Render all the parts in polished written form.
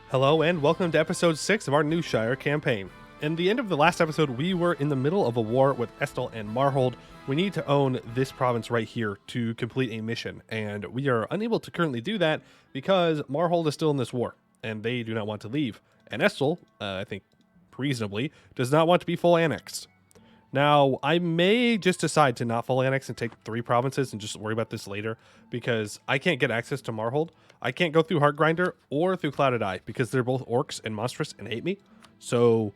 Hello and welcome to episode 6 of our Newshire campaign. In the end of the last episode, we were in the middle of a war with Estel and Marhold. We need to own this province right here to complete a mission, and we are unable to currently do that because Marhold is still in this war, and they do not want to leave. And Estel, I think reasonably, does not want to be full annexed. Now, I may just decide to not full annex and take 3 provinces and just worry about this later, because I can't get access to Marhold. I can't go through Heartgrinder or through Clouded Eye, because they're both orcs and monstrous and hate me. So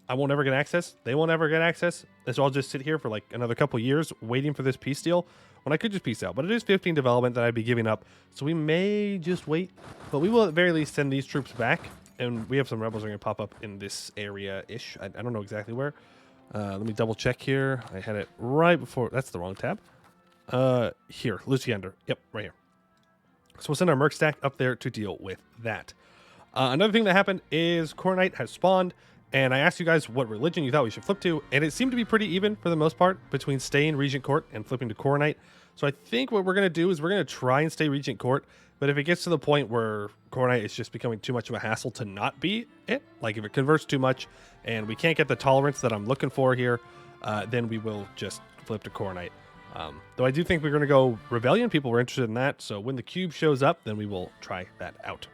I won't ever get access. They won't ever get access. And so I'll just sit here for like another couple years waiting for this peace deal when I could just peace out. But it is 15 development that I'd be giving up, so we may just wait. But we will at the very least send these troops back, and we have some rebels that are going to pop up in this area-ish. I don't know exactly where. Let me double check here. I had it right before. That's the wrong tab. Here, Luciander. Yep, right here. So we'll send our merc stack up there to deal with that. Another thing that happened is Coronite has spawned, and I asked you guys what religion you thought we should flip to, and it seemed to be pretty even for the most part between staying Regent Court and flipping to Coronite. So I think what we're going to do is we're going to try and stay Regent Court, but if it gets to the point where Coronite is just becoming too much of a hassle to not be it, like if it converts too much and we can't get the tolerance that I'm looking for here, then we will just flip to Coronite. Though I do think we're going to go Rebellion. People were interested in that, so when the cube shows up, then we will try that out.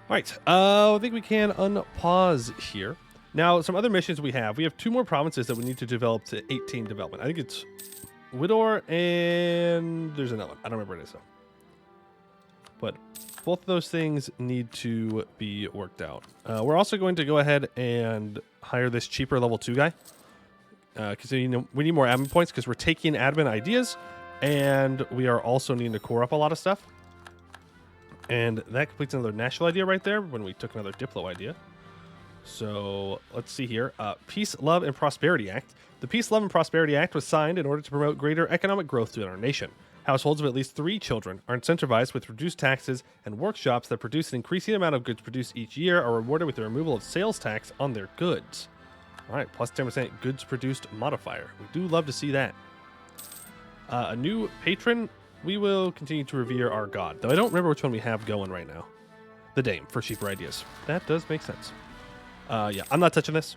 All right, I think we can unpause here. Now, some other missions we have 2 more provinces that we need to develop to 18 development. I think it's Widor and there's another one. I don't remember what it is, though. But both of those things need to be worked out. We're also going to go ahead and hire this cheaper level 2 guy. Because we need more admin points because we're taking admin ideas, and we are also needing to core up a lot of stuff. And that completes another national idea right there when we took another Diplo idea. So let's see here. Peace, Love, and Prosperity Act. The Peace, Love, and Prosperity Act was signed in order to promote greater economic growth throughout our nation. Households of at least 3 children are incentivized with reduced taxes, and workshops that produce an increasing amount of goods produced each year are rewarded with the removal of sales tax on their goods. All right, plus 10% goods produced modifier. We do love to see that. A new patron. We will continue to revere our god, though I don't remember which one we have going right now. The Dame for cheaper ideas. That does make sense. Yeah, I'm not touching this.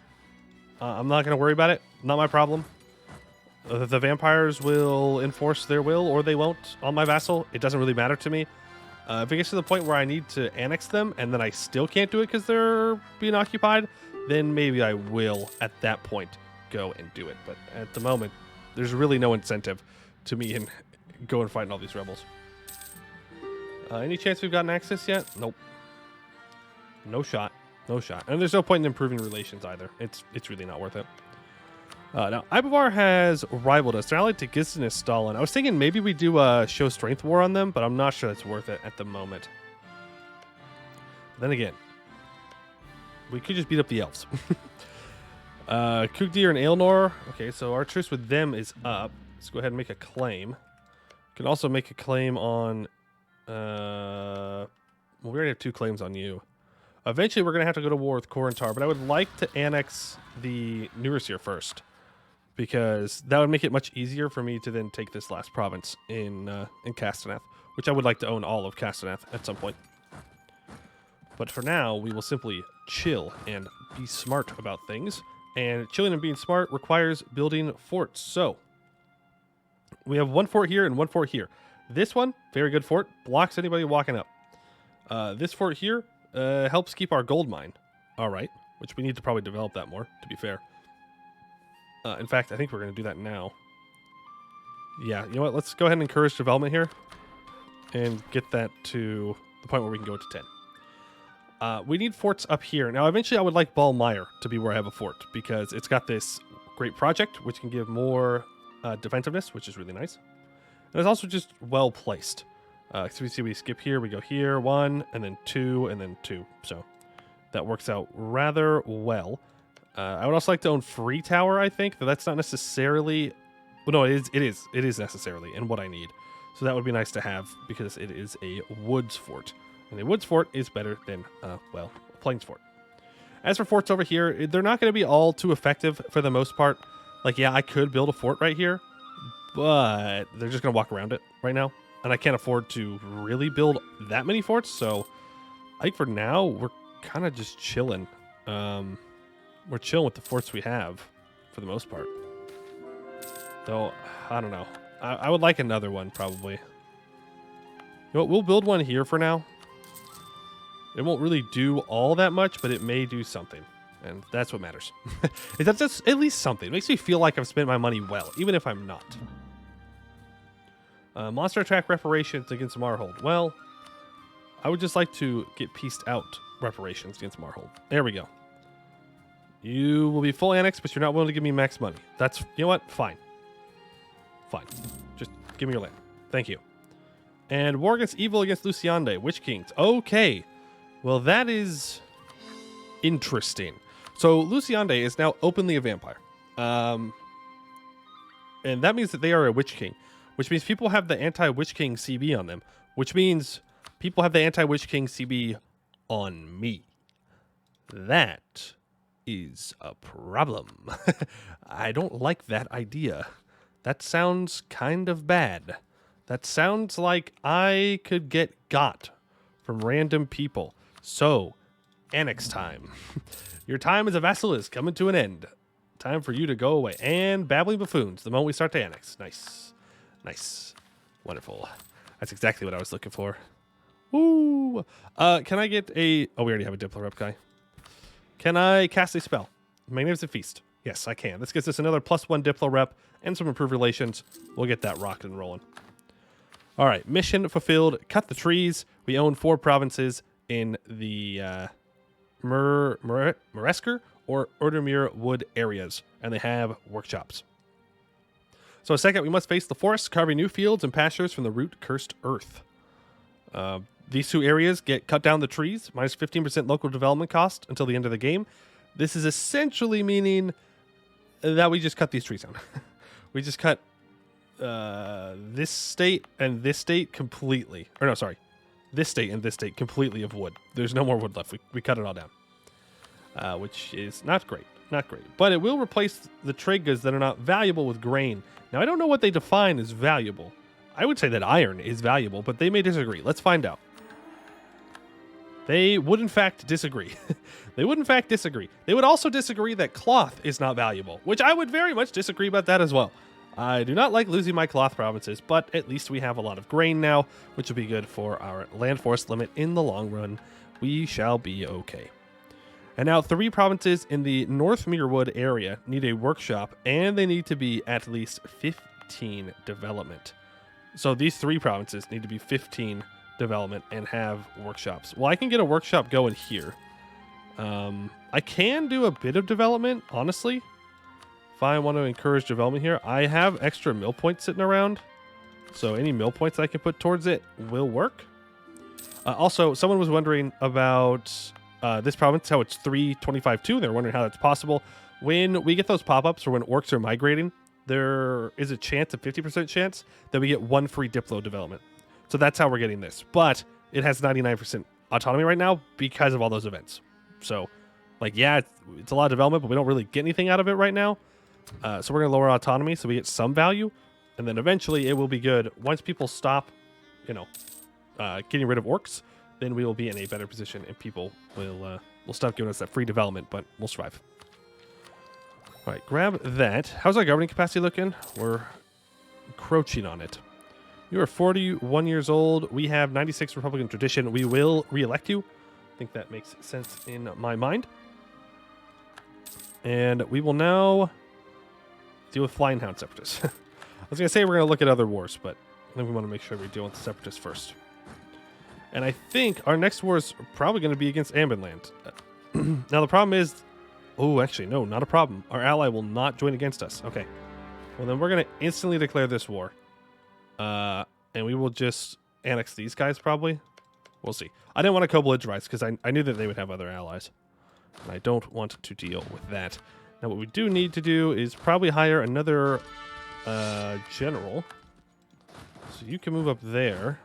I'm not going to worry about it. Not my problem. The vampires will enforce their will, or they won't, on my vassal. It doesn't really matter to me. If it gets to the point where I need to annex them, and then I still can't do it because they're being occupied, then maybe I will, at that point, go and do it. But at the moment, there's really no incentive to me in go and fighting all these rebels. Any chance we've gotten access yet? Nope. No shot. No shot. And there's no point in improving relations either. It's really not worth it. Now, Ibavar has rivaled us. They're allied to Gisden and Stalin. I was thinking maybe we do a show strength war on them, but I'm not sure that's worth it at the moment. Then again, we could just beat up the elves. Kugdir and Aelnor. Okay, so our truce with them is up. Let's go ahead and make a claim. Can also make a claim on... well, we already have 2 claims on you. Eventually, we're going to have to go to war with Korentar, but I would like to annex the Newshire first, because that would make it much easier for me to then take this last province in Castaneath, which I would like to own all of Castaneath at some point. But for now, we will simply chill and be smart about things. And chilling and being smart requires building forts. So we have 1 fort here and 1 fort here. This one, very good fort, blocks anybody walking up. This fort here helps keep our gold mine. All right, which we need to probably develop that more, to be fair. In fact, I think we're going to do that now. Yeah, you know what? Let's go ahead and encourage development here and get that to the point where we can go to 10. We need forts up here. Now, eventually, I would like Ballmeyer to be where I have a fort, because it's got this great project, which can give more defensiveness, which is really nice. And it's also just well placed. So we see we skip here, we go here, 1, and then 2, and then 2. So that works out rather well. I would also like to own Free Tower, I think, though that's not necessarily... Well, no, it is necessarily in what I need. So that would be nice to have, because it is a woods fort. And a woods fort is better than, well, a plains fort. As for forts over here, they're not going to be all too effective for the most part. Like, yeah, I could build a fort right here, but they're just going to walk around it right now. And I can't afford to really build that many forts, so I think for now, we're kind of just chilling. We're chilling with the forts we have for the most part. Though, I don't know. I would like another one, probably. You know what? We'll build one here for now. It won't really do all that much, but it may do something. And that's what matters. That's just at least something. It makes me feel like I've spent my money well, even if I'm not. Monster attack reparations against Marhold. Well, I would just like to get pieced out reparations against Marhold. There we go. You will be full annexed, but you're not willing to give me max money. That's, you know what? Fine. Fine. Just give me your land. Thank you. And war against evil against Luciande. Witch Kings. Okay. Well, that is interesting. So Luciande is now openly a vampire. And that means that they are a Witch King, which means people have the anti-Witch King CB on them, which means people have the anti-Witch King CB on me. That is a problem. I don't like that idea. That sounds kind of bad. That sounds like I could get got from random people. So, annex time. Your time as a vassal is coming to an end. Time for you to go away. And babbling buffoons the moment we start to annex. Nice. Nice. Wonderful. That's exactly what I was looking for. Woo! Can I get a... Oh, we already have a Diplo rep guy. Can I cast a spell? Magnificent Feast. Yes, I can. This gives us another +1 Diplo rep and some improved relations. We'll get that rocking and rolling. All right. Mission fulfilled. Cut the trees. We own 4 provinces in the Moresker or Ordermere wood areas, and they have workshops. So second, we must face the forest, carving new fields and pastures from the root-cursed earth. These 2 areas get cut down the trees, minus 15% local development cost until the end of the game. This is essentially meaning that we just cut these trees down. We just cut this state and this state completely. Or no, sorry. This state and this state completely of wood. There's no more wood left. We cut it all down. Which is not great. Not great. But it will replace the trade goods that are not valuable with grain. Now, I don't know what they define as valuable. I would say that iron is valuable, but they may disagree. Let's find out. They would, in fact, disagree. They would, in fact, disagree. They would also disagree that cloth is not valuable, which I would very much disagree about that as well. I do not like losing my cloth provinces, but at least we have a lot of grain now, which will be good for our land force limit in the long run. We shall be okay. And now 3 provinces in the North Muirwood area need a workshop, and they need to be at least 15 development. So these 3 provinces need to be 15 development and have workshops. Well, I can get a workshop going here. I can do a bit of development, honestly. If I want to encourage development here, I have extra mill points sitting around. So any mill points I can put towards it will work. Also, someone was wondering about this province, how it's 325-2. They're wondering how that's possible. When we get those pop-ups or when orcs are migrating, there is a chance, a 50% chance, that we get 1 free Diplo development. So that's how we're getting this. But it has 99% autonomy right now because of all those events. So, like, yeah, it's a lot of development, but we don't really get anything out of it right now. So we're going to lower autonomy so we get some value. And then eventually it will be good. Once people stop, getting rid of orcs, then we will be in a better position and people will stop giving us that free development, but we'll survive. All right, grab that. How's our governing capacity looking? We're encroaching on it. You are 41 years old. We have 96 Republican tradition. We will re-elect you. I think that makes sense in my mind. And we will now deal with Flying Hound Separatists. I was going to say we're going to look at other wars, but I think we want to make sure we deal with the Separatists first. And I think our next war is probably going to be against Anbennar. Now, the problem is... Oh, actually, no, not a problem. Our ally will not join against us. Okay. Well, then we're going to instantly declare this war. And we will just annex these guys, probably. We'll see. I didn't want to co-belligerize because I knew that they would have other allies. And I don't want to deal with that. Now, what we do need to do is probably hire another general. So you can move up there.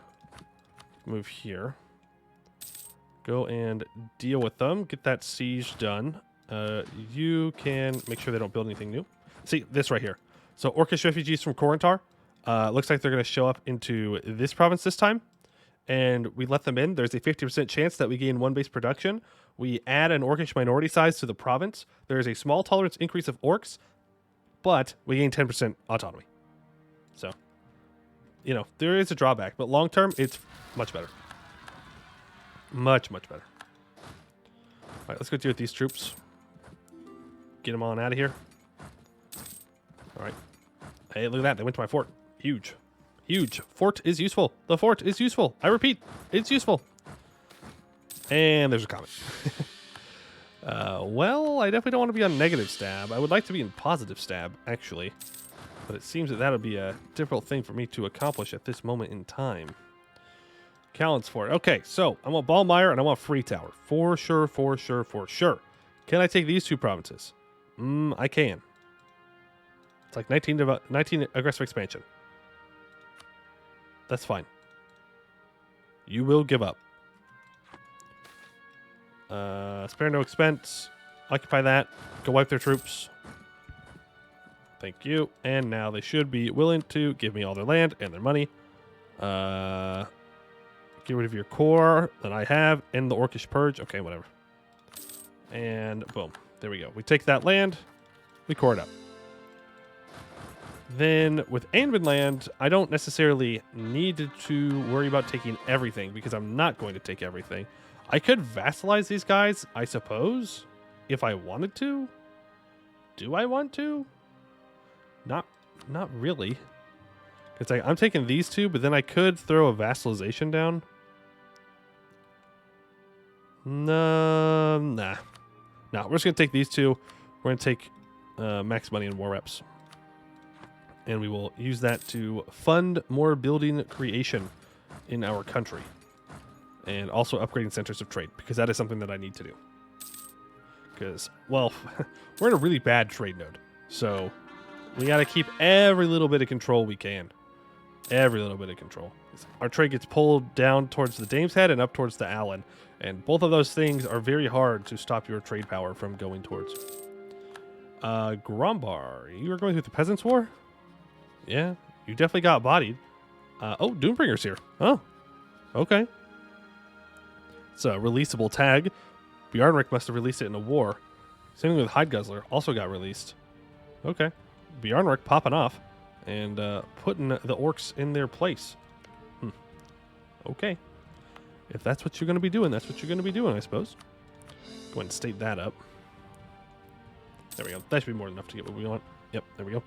Move here. Go and deal with them. Get that siege done. You can make sure they don't build anything new. See, this right here. So, Orcish refugees from Korentar. Looks like they're going to show up into this province this time. and we let them in, there's a 50% chance that we gain 1 base production. We add an orcish minority size to the province. There is a small tolerance increase of orcs, but we gain 10% autonomy. So, you know, there is a drawback, but long term, it's much better. Much, much better. All right, let's go deal with these troops. Get them on out of here. All right. Hey, look at that. They went to my fort. Huge. Huge. Fort is useful. The fort is useful. I repeat, it's useful. And there's a comment. Well, I definitely don't want to be on negative stab. I would like to be in positive stab, actually. But it seems that that would be a difficult thing for me to accomplish at this moment in time. Callan's Fort. Okay, so I want Poiuymew and I want Free Tower. For sure, for sure, for sure. Can I take these 2 provinces? I can. It's like 19 aggressive expansion. That's fine. You will give up. Spare no expense. Occupy that. Go wipe their troops. Thank you. And now they should be willing to give me all their land and their money. Get rid of your core that I have. End the Orcish Purge. Okay, whatever. And boom. There we go. We take that land. We core it up. Then with Anbennar land, I don't necessarily need to worry about taking everything because I'm not going to take everything. I could vassalize these guys, I suppose, if I wanted to. Do I want to? Not really. It's like I'm taking these 2, but then I could throw a vassalization down. No, nah. No, we're just gonna take these 2. We're gonna take max money and war reps. And we will use that to fund more building creation in our country. And also upgrading centers of trade, because that is something that I need to do. Because, well, we're in a really bad trade node. So we got to keep every little bit of control we can. Every little bit of control. Our trade gets pulled down towards the Dame's Head and up towards the Allen. And both of those things are very hard to stop your trade power from going towards. Grombar, you were going through the Peasants' War? Yeah, you definitely got bodied. Oh, Doombringer's here. Oh, okay. It's a releasable tag. Bjarnrik must have released it in a war. Same thing with Hideguzzler. Also got released. Okay. Bjarnrik popping off and putting the orcs in their place. Okay. If that's what you're going to be doing, that's what you're going to be doing, I suppose. Go ahead and state that up. There we go. That should be more than enough to get what we want. Yep, there we go.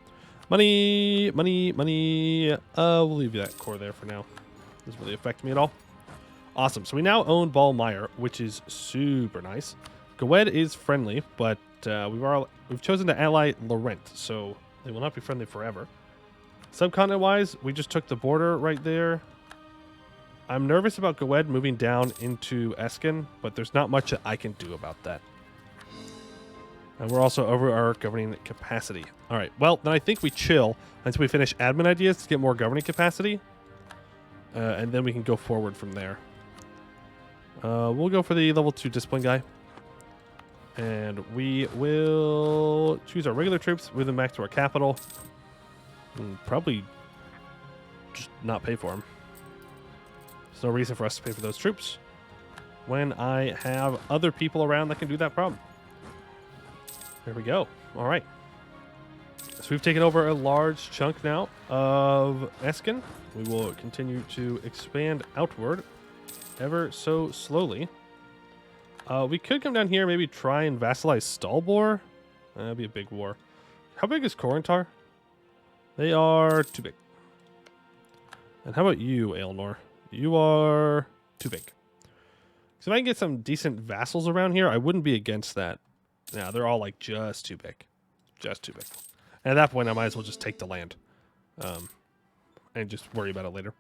Money, money, money. We'll leave that core there for now. Doesn't really affect me at all. Awesome. So we now own Poiuymew, which is super nice. Gwed is friendly, but we've chosen to ally Laurent, so they will not be friendly forever. Subcontinent-wise, we just took the border right there. I'm nervous about Gwed moving down into Eskin, but there's not much that I can do about that. And we're also over our governing capacity. All right, well, then I think we chill until we finish admin ideas to get more governing capacity. And then we can go forward from there. We'll go for the level 2 discipline guy. And we will choose our regular troops, move them back to our capital. And probably just not pay for them. There's no reason for us to pay for those troops when I have other people around that can do that problem. There we go. All right. So we've taken over a large chunk now of Eskin. We will continue to expand outward ever so slowly. We could come down here, maybe try and vassalize Stalbor. That'd be a big war. How big is Corintar? They are too big. And how about you, Aelnor? You are too big. So if I can get some decent vassals around here, I wouldn't be against that. Now they're all like just too big. Just too big. And at that point, I might as well just take the land. And just worry about it later.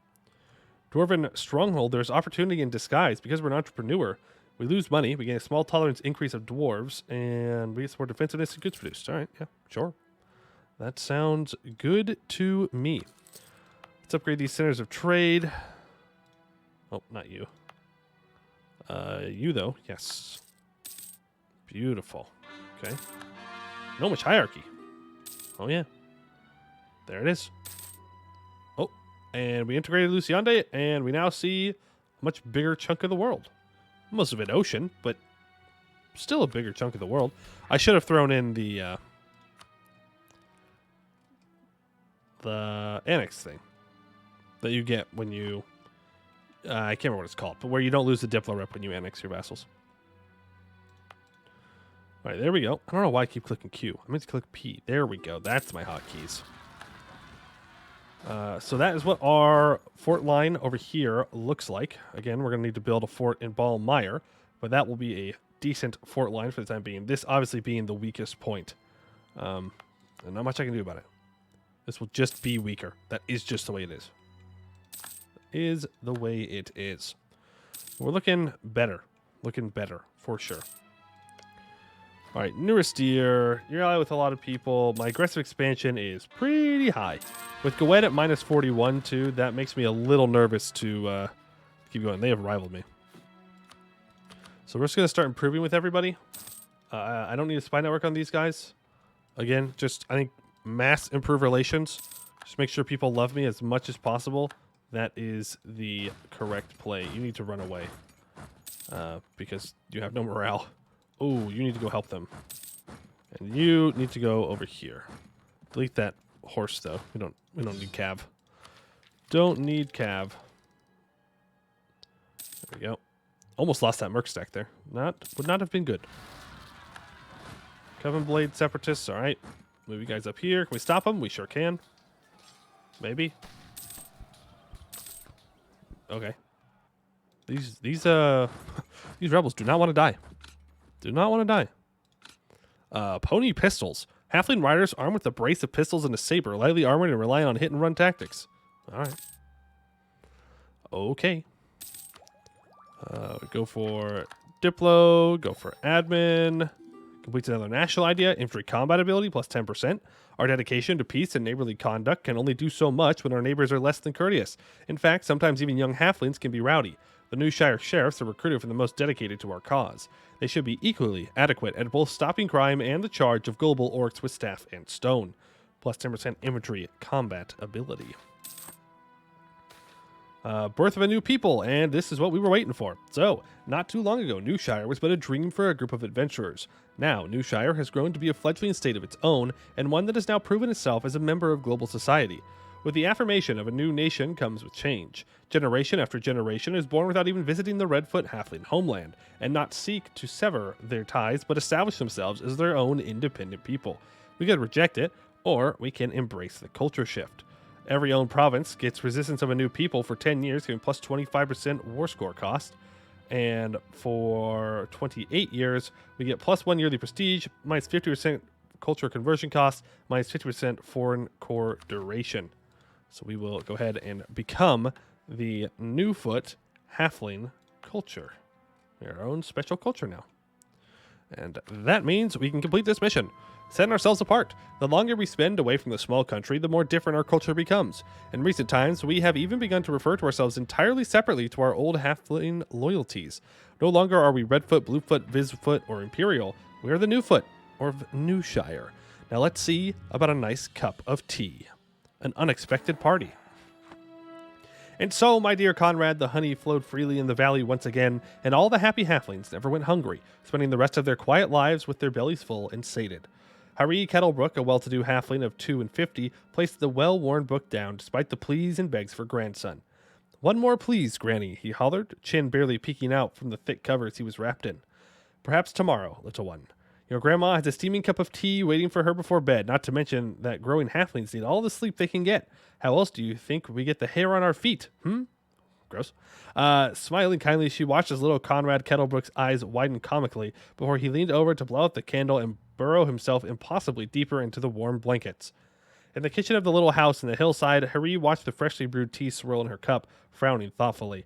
Dwarven Stronghold, there's opportunity in disguise. Because we're an entrepreneur, we lose money. We gain a small tolerance increase of dwarves. And we get some more defensiveness and goods produced. All right, yeah, sure. That sounds good to me. Let's upgrade these centers of trade. Oh, not you. You, though. Yes. Beautiful. Okay. Gnomish hierarchy. Oh, yeah. There it is. Oh, and we integrated Luciande, and we now see much bigger chunk of the world. Most of it ocean, but still a bigger chunk of the world. I should have thrown in the annex thing that you get when you... I can't remember what it's called, but where you don't lose the Diplo rep when you annex your vassals. All right, there we go. I don't know why I keep clicking Q. I meant to click P. There we go. That's my hotkeys. So that is what our fort line over here looks like. Again, we're going to need to build a fort in Ballmeyer, but that will be a decent fort line for the time being. This obviously being the weakest point. And not much I can do about it. This will just be weaker. That is just the way it is. Is the way it is. We're looking better. Looking better, for sure. All right, Newshire, you're allied with a lot of people. My aggressive expansion is pretty high. With Goed at minus 41, too, that makes me a little nervous to keep going. They have rivaled me. So we're just going to start improving with everybody. I don't need a spy network on these guys. Again, just, I think, mass improve relations. Just make sure people love me as much as possible. That is the correct play. You need to run away because you have no morale. Oh, you need to go help them. And you need to go over here. Delete that horse, though. We don't need Cav. Don't need Cav. There we go. Almost lost that Merc stack there. Would not have been good. Coven Blade Separatists, all right. Move you guys up here. Can we stop them? We sure can. Maybe. Okay. These rebels do not want to die. Do not want to die. Pony pistols. Halfling riders armed with a brace of pistols and a saber, lightly armored and relying on hit and run tactics. All right. Okay. Go for Diplo. Go for admin. Completes another national idea. Infantry combat ability plus 10%. Our dedication to peace and neighborly conduct can only do so much when our neighbors are less than courteous. In fact, sometimes even young halflings can be rowdy. The Newshire sheriffs are recruited from the most dedicated to our cause. They should be equally adequate at both stopping crime and the charge of gullible orcs with staff and stone. Plus 10% infantry combat ability. Birth of a new people, and this is what we were waiting for. So, not too long ago, Newshire was but a dream for a group of adventurers. Now, Newshire has grown to be a fledgling state of its own, and one that has now proven itself as a member of global society. With the affirmation of a new nation comes with change. Generation after generation is born without even visiting the Redfoot halfling homeland, and not seek to sever their ties, but establish themselves as their own independent people. We could reject it, or we can embrace the culture shift. Every own province gets resistance of a new people for 10 years, giving plus 25% war score cost. And for 28 years, we get plus 1 yearly prestige, minus 50% culture conversion cost, minus 50% foreign core duration. So we will go ahead and become the Newfoot halfling culture. We are our own special culture now. And that means we can complete this mission. Setting ourselves apart. The longer we spend away from the small country, the more different our culture becomes. In recent times, we have even begun to refer to ourselves entirely separately to our old halfling loyalties. No longer are we Redfoot, Bluefoot, Vizfoot, or Imperial. We are the Newfoot, or Newshire. Now let's see about a nice cup of tea. An unexpected party. And so, my dear Conrad, the honey flowed freely in the valley once again, and all the happy halflings never went hungry, spending the rest of their quiet lives with their bellies full and sated. Harry Kettlebrook, a well-to-do halfling of 52, placed the well-worn book down despite the pleas and begs for grandson. "One more, please, Granny," he hollered, chin barely peeking out from the thick covers he was wrapped in. "Perhaps tomorrow, little one. Your grandma has a steaming cup of tea waiting for her before bed, not to mention that growing halflings need all the sleep they can get. How else do you think we get the hair on our feet, Gross. Smiling kindly, she watched as little Conrad Kettlebrook's eyes widen comically before he leaned over to blow out the candle and burrow himself impossibly deeper into the warm blankets. In the kitchen of the little house in the hillside, Harry watched the freshly brewed tea swirl in her cup, frowning thoughtfully.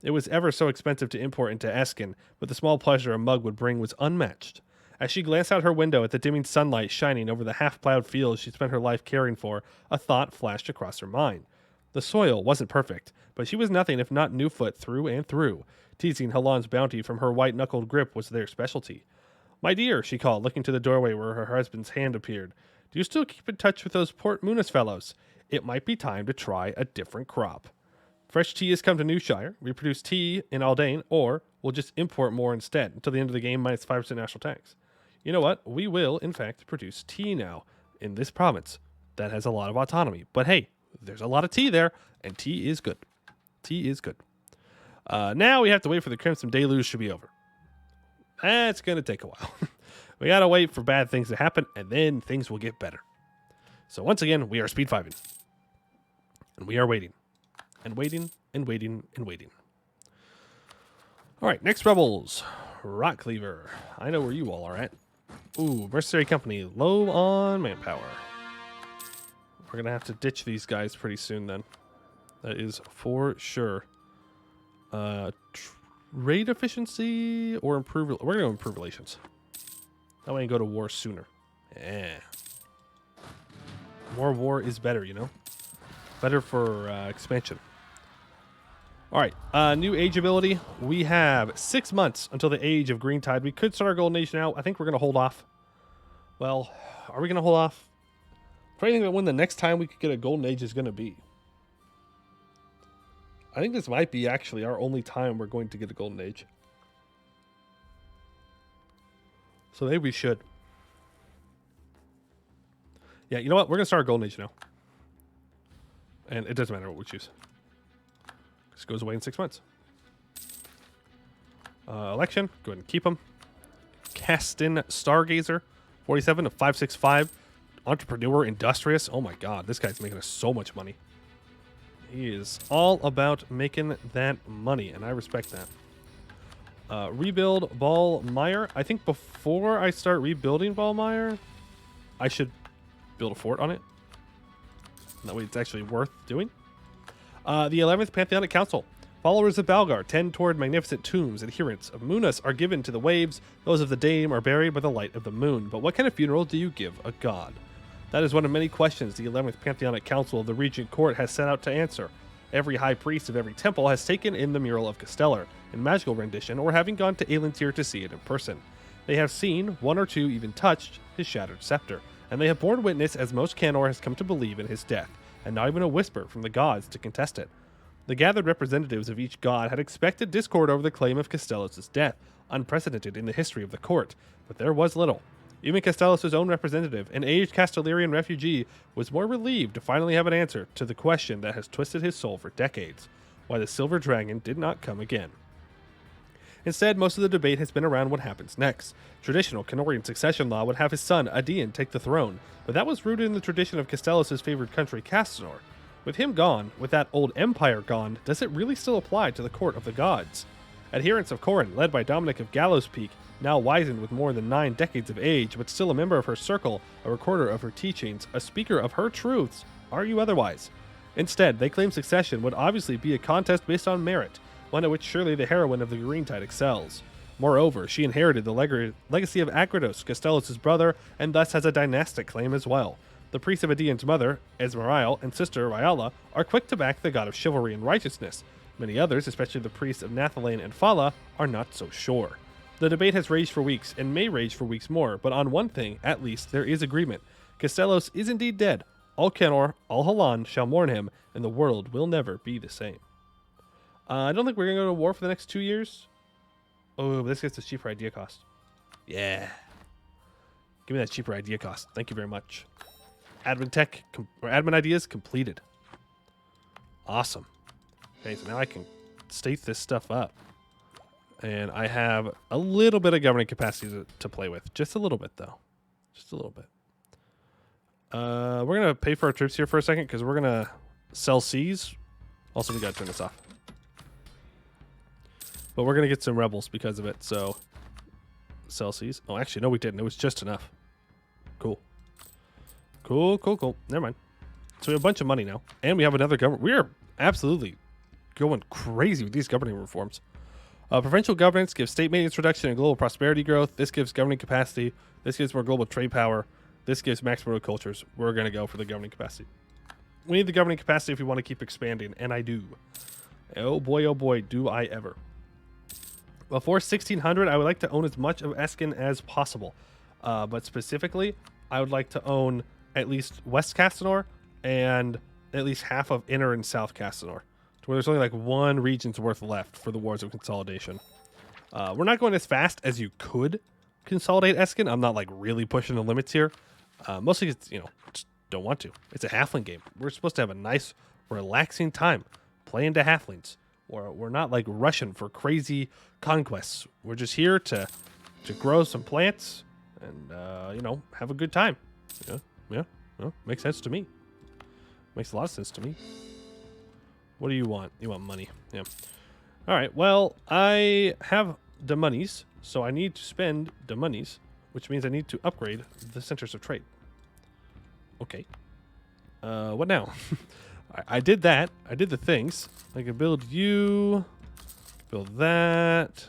It was ever so expensive to import into Eskin, but the small pleasure a mug would bring was unmatched. As she glanced out her window at the dimming sunlight shining over the half-plowed fields she spent her life caring for, a thought flashed across her mind. The soil wasn't perfect, but she was nothing if not Newfoot through and through. Teasing Halon's bounty from her white-knuckled grip was their specialty. "My dear," she called, looking to the doorway where her husband's hand appeared. "Do you still keep in touch with those Port Munis fellows? It might be time to try a different crop." Fresh tea has come to Newshire. We produce tea in Aldane, or we'll just import more instead until the end of the game minus 5% national tax. You know what? We will, in fact, produce tea now in this province that has a lot of autonomy. But hey, there's a lot of tea there, and tea is good. Tea is good. Now we have to wait for the Crimson Deluge to be over. That's going to take a while. We got to wait for bad things to happen, and then things will get better. So once again, we are speed 5ing. And we are waiting. And waiting, and waiting, and waiting. All right, next rebels. Rock Cleaver. I know where you all are at. Ooh, Mercenary Company. Low on manpower. We're going to have to ditch these guys pretty soon then. That is for sure. Trade efficiency or improve... We're going to improve relations. That way I can go to war sooner. Yeah. More war is better, you know? Better for expansion. All right, new age ability. We have 6 months until the age of Green Tide. We could start our Golden Age now. I think we're going to hold off. Well, are we going to hold off? I'm trying to think about when the next time we could get a Golden Age is going to be. I think this might be actually our only time we're going to get a Golden Age. So maybe we should. Yeah, you know what? We're going to start our Golden Age now. And it doesn't matter what we choose. This goes away in 6 months. Election. Go ahead and keep them. Castin Stargazer. 47 to 565. Entrepreneur. Industrious. Oh my god. This guy's making us so much money. He is all about making that money. And I respect that. Rebuild Ballmeyer. I think before I start rebuilding Ballmeyer, I should build a fort on it. That way it's actually worth doing. The 11th Pantheonic Council. Followers of Balgar tend toward magnificent tombs. Adherents of Munas are given to the waves. Those of the Dame are buried by the light of the moon. But what kind of funeral do you give a god? That is one of many questions the 11th Pantheonic Council of the Regent Court has set out to answer. Every high priest of every temple has taken in the mural of Castellar in magical rendition, or having gone to Aelintir to see it in person. They have seen, one or two even touched, his shattered scepter, and they have borne witness as most Canor has come to believe in his death, and not even a whisper from the gods to contest it. The gathered representatives of each god had expected discord over the claim of Castellos' death, unprecedented in the history of the court, but there was little. Even Castellos' own representative, an aged Castellarian refugee, was more relieved to finally have an answer to the question that has twisted his soul for decades: why the Silver Dragon did not come again. Instead, most of the debate has been around what happens next. Traditional Canorian succession law would have his son, Adian, take the throne, but that was rooted in the tradition of Castellos' favored country, Castor. With him gone, with that old empire gone, does it really still apply to the court of the gods? Adherents of Corin, led by Dominic of Gallows Peak, now wizened with more than 9 decades of age, but still a member of her circle, a recorder of her teachings, a speaker of her truths, argue otherwise. Instead, they claim succession would obviously be a contest based on merit, one at which surely the heroine of the Green Tide excels. Moreover, she inherited the legacy of Agrados, Castellos' brother, and thus has a dynastic claim as well. The priests of Adian's mother, Esmerial, and sister Ryala, are quick to back the god of chivalry and righteousness. Many others, especially the priests of Nathalane and Fala, are not so sure. The debate has raged for weeks, and may rage for weeks more, but on one thing, at least, there is agreement. Castellos is indeed dead. All Canor, all Halan shall mourn him, and the world will never be the same. I don't think we're going to go to war for the next 2 years. Oh, but this gets us cheaper idea cost. Yeah. Give me that cheaper idea cost. Thank you very much. Admin tech, or admin ideas completed. Awesome. Okay, so now I can state this stuff up. And I have a little bit of governing capacity to play with. Just a little bit, though. Just a little bit. We're going to pay for our troops here for a second, because we're going to sell seas. Also, we got to turn this off. But we're going to get some rebels because of it, so... Sell seas. Oh, actually, no, we didn't. It was just enough. Cool. Cool, cool, cool. Never mind. So we have a bunch of money now. And we have another government. We are absolutely going crazy with these governing reforms. Provincial governance gives state maintenance reduction and global prosperity growth. This gives governing capacity. This gives more global trade power. This gives maximum cultures. We're going to go for the governing capacity. We need the governing capacity if we want to keep expanding, and I do. Oh boy, do I ever. Before 1600, I would like to own as much of Eskin as possible. But specifically, I would like to own at least West Castanor and at least half of Inner and South Castanor. to where there's only like one region's worth left for the Wars of Consolidation. We're not going as fast as you could consolidate Eskin. I'm not like really pushing the limits here. Mostly it's, just don't want to. It's a halfling game. We're supposed to have a nice, relaxing time playing to halflings. We're not like rushing for crazy conquests. We're just here to grow some plants and, have a good time. Yeah. Well, makes sense to me. Makes a lot of sense to me. What do you want? You want money. Yeah. All right. Well, I have the monies, so I need to spend the monies, which means I need to upgrade the centers of trade. Okay. What now? I did that. I did the things. I can build you. Build that.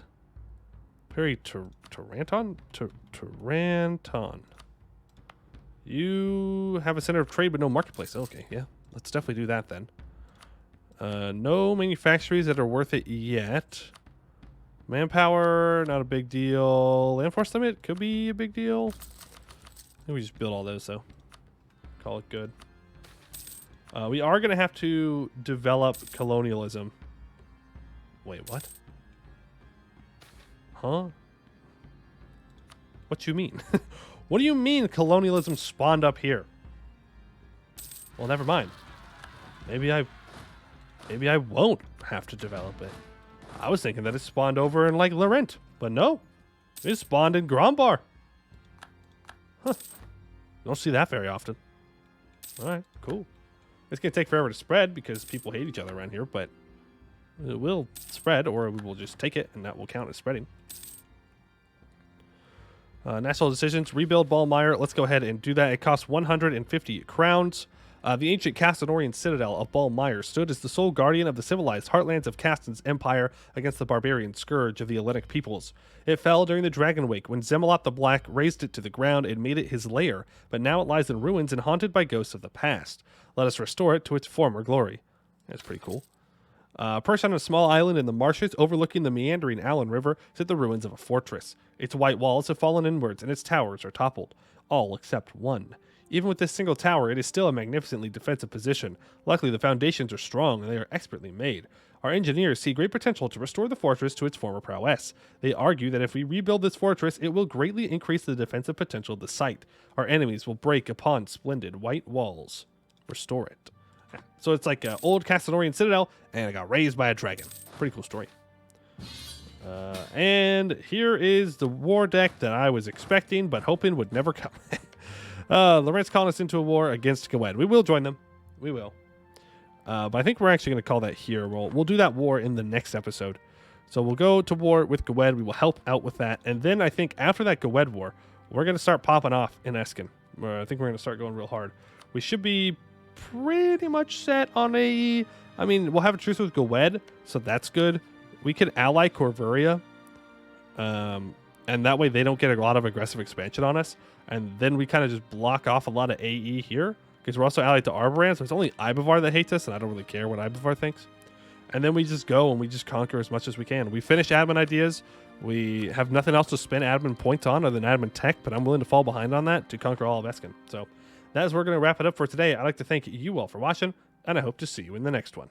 Perry Taranton? Taranton. You have a center of trade but no marketplace. Okay, yeah. Let's definitely do that then. No manufactories that are worth it yet. Manpower, not a big deal. Land force limit could be a big deal. I think we just build all those though. Call it good. We are going to have to develop colonialism. Wait, what? Huh? What you mean? What do you mean colonialism spawned up here? Well, never mind. Maybe I won't have to develop it. I was thinking that it spawned over in like Laurent, but no. It spawned in Grombar. Huh. Don't see that very often. All right, cool. It's going to take forever to spread because people hate each other around here, but it will spread, or we will just take it, and that will count as spreading. National decisions. Rebuild Poiuymew. Let's go ahead and do that. It costs 150 crowns. The ancient Castadorian citadel of Poiuymew stood as the sole guardian of the civilized heartlands of Caston's empire against the barbarian scourge of the Hellenic peoples. It fell during the Dragon Wake when Zemalot the Black razed it to the ground and made it his lair, but now it lies in ruins and haunted by ghosts of the past. Let us restore it to its former glory. That's pretty cool. Perched on a small island in the marshes overlooking the meandering Allen River sit the ruins of a fortress. Its white walls have fallen inwards and its towers are toppled. All except one. Even with this single tower, it is still a magnificently defensive position. Luckily, the foundations are strong and they are expertly made. Our engineers see great potential to restore the fortress to its former prowess. They argue that if we rebuild this fortress, it will greatly increase the defensive potential of the site. Our enemies will break upon splendid white walls. Restore it. So it's like an old Castadorian citadel, and it got raised by a dragon. Pretty cool story. And here is the war deck that I was expecting, but hoping would never come. Lorentz calling us into a war against Gwed. We will join them. We will. But I think we're actually going to call that here. We'll do that war in the next episode. So we'll go to war with Gwed. We will help out with that. And then I think after that Gwed war, we're going to start popping off in Eskin. I think we're going to start going real hard. We should be pretty much set on AE. I mean, we'll have a truce with Gwed, so that's good. We could ally Corvuria. And that way they don't get a lot of aggressive expansion on us. And then we kind of just block off a lot of AE here. Because we're also allied to Arboran, so it's only Ibavar that hates us, and I don't really care what Ibavar thinks. And then we just go and we just conquer as much as we can. We finish admin ideas. We have nothing else to spend admin points on other than admin tech, but I'm willing to fall behind on that to conquer all of Eskin. So that is where we're going to wrap it up for today. I'd like to thank you all for watching, and I hope to see you in the next one.